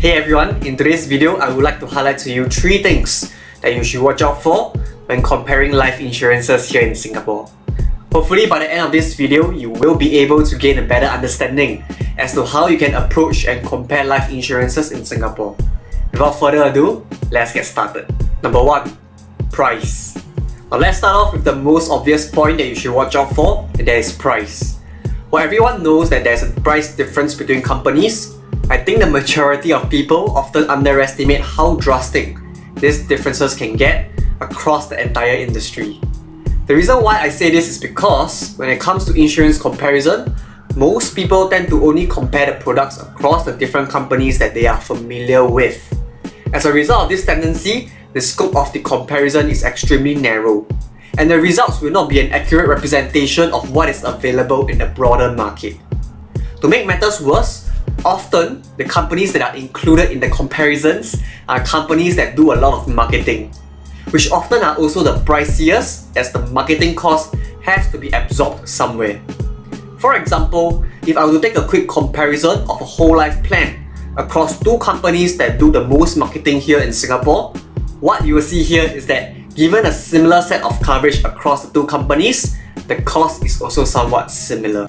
Hey everyone, in today's video, I would like to highlight to you 3 things that you should watch out for when comparing life insurances here in Singapore. Hopefully by the end of this video, you will be able to gain a better understanding as to how you can approach and compare life insurances in Singapore. Without further ado, let's get started. Number 1. Price. Now let's start off with the most obvious point that you should watch out for, and that is price. While everyone knows that there's a price difference between companies, I think the majority of people often underestimate how drastic these differences can get across the entire industry. The reason why I say this is because when it comes to insurance comparison, most people tend to only compare the products across the different companies that they are familiar with. As a result of this tendency, the scope of the comparison is extremely narrow, and the results will not be an accurate representation of what is available in the broader market. To make matters worse, often the companies that are included in the comparisons are companies that do a lot of marketing, which often are also the priciest as the marketing cost has to be absorbed somewhere. For example, if I were to take a quick comparison of a whole life plan across 2 companies that do the most marketing here in Singapore, what you will see here is that given a similar set of coverage across the 2 companies, the cost is also somewhat similar.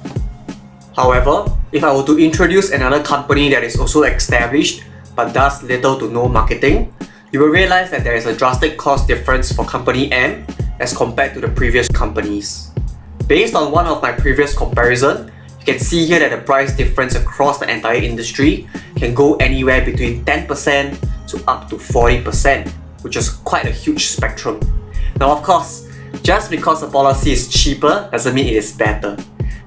However, if I were to introduce another company that is also established but does little to no marketing, you will realize that there is a drastic cost difference for company M as compared to the previous companies. Based on one of my previous comparison, you can see here that the price difference across the entire industry can go anywhere between 10% to up to 40%, which is quite a huge spectrum. Now of course, just because a policy is cheaper doesn't mean it is better.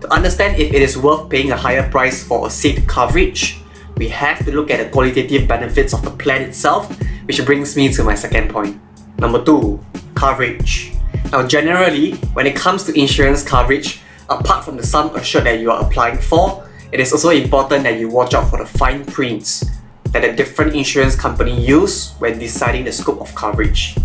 To understand if it is worth paying a higher price for a said coverage, we have to look at the qualitative benefits of the plan itself, which brings me to my second point. Number 2. Coverage. Now generally, when it comes to insurance coverage, apart from the sum assured that you are applying for, it is also important that you watch out for the fine prints that a different insurance company use when deciding the scope of coverage.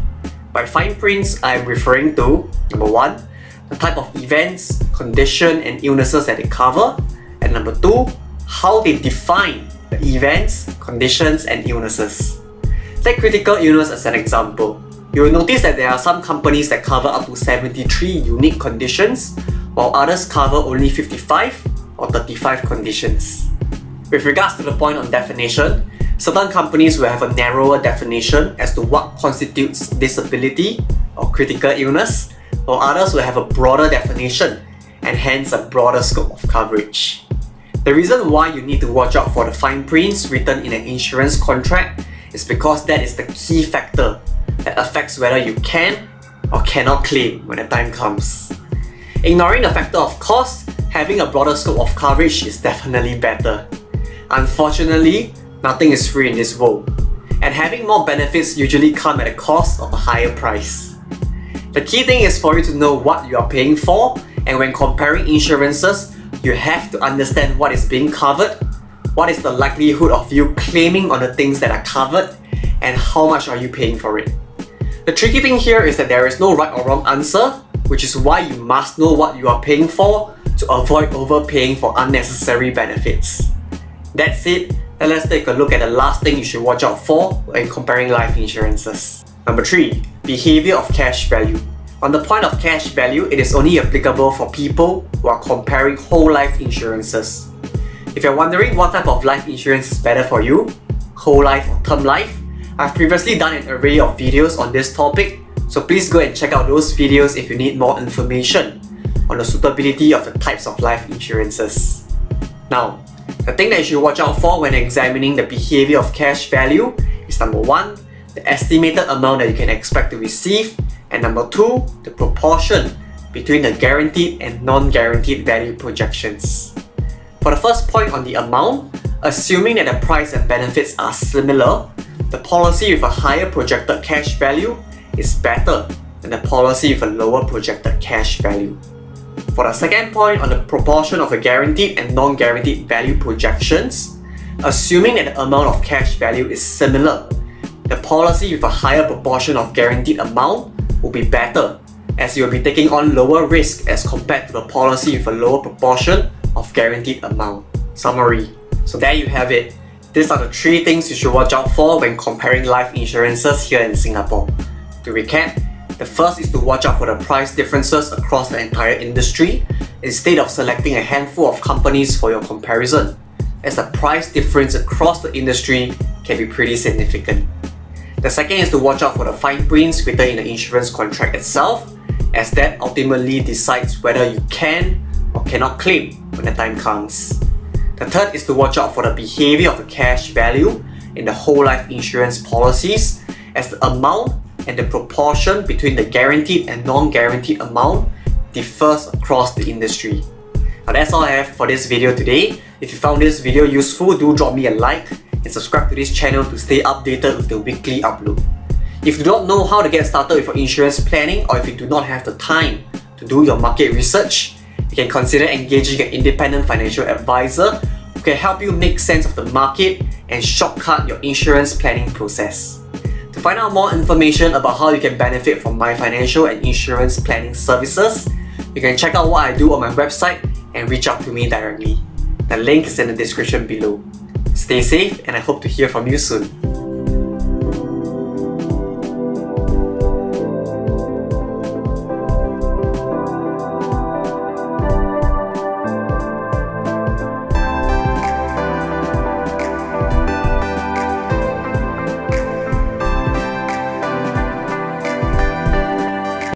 By fine prints, I am referring to number 1, the type of events, condition and illnesses that they cover, and number 2, how they define the events, conditions and illnesses. Take critical illness as an example. You will notice that there are some companies that cover up to 73 unique conditions, while others cover only 55 or 35 conditions. With regards to the point on definition, certain companies will have a narrower definition as to what constitutes disability or critical illness, while others will have a broader definition and hence a broader scope of coverage. The reason why you need to watch out for the fine prints written in an insurance contract is because that is the key factor that affects whether you can or cannot claim when the time comes. Ignoring the factor of cost, having a broader scope of coverage is definitely better. Unfortunately, nothing is free in this world, and having more benefits usually come at a cost of a higher price. The key thing is for you to know what you are paying for, and when comparing insurances, you have to understand what is being covered, what is the likelihood of you claiming on the things that are covered, and how much are you paying for it. The tricky thing here is that there is no right or wrong answer, which is why you must know what you are paying for to avoid overpaying for unnecessary benefits. That's it. Now let's take a look at the last thing you should watch out for when comparing life insurances. Number 3. Behavior of cash value. On the point of cash value, it is only applicable for people who are comparing whole life insurances. If you're wondering what type of life insurance is better for you, whole life or term life, I've previously done an array of videos on this topic, so please go and check out those videos if you need more information on the suitability of the types of life insurances. Now, the thing that you should watch out for when examining the behavior of cash value is number 1, the estimated amount that you can expect to receive, and number 2, the proportion between the guaranteed and non-guaranteed value projections. For the first point on the amount, assuming that the price and benefits are similar, the policy with a higher projected cash value is better than the policy with a lower projected cash value. For the second point on the proportion of the guaranteed and non-guaranteed value projections, assuming that the amount of cash value is similar, the policy with a higher proportion of guaranteed amount will be better, as you will be taking on lower risk as compared to the policy with a lower proportion of guaranteed amount. Summary. So there you have it. These are the 3 things you should watch out for when comparing life insurances here in Singapore. To recap, the first is to watch out for the price differences across the entire industry instead of selecting a handful of companies for your comparison, as the price difference across the industry can be pretty significant. The second is to watch out for the fine prints written in the insurance contract itself, as that ultimately decides whether you can or cannot claim when the time comes. The third is to watch out for the behavior of the cash value in the whole life insurance policies, as the amount and the proportion between the guaranteed and non-guaranteed amount differs across the industry. Now that's all I have for this video today. If you found this video useful, do drop me a like and subscribe to this channel to stay updated with the weekly upload. If you don't know how to get started with your insurance planning, or if you do not have the time to do your market research, you can consider engaging an independent financial advisor who can help you make sense of the market and shortcut your insurance planning process. To find out more information about how you can benefit from my financial and insurance planning services, you can check out what I do on my website and reach out to me directly. The link is in the description below. Stay safe, and I hope to hear from you soon.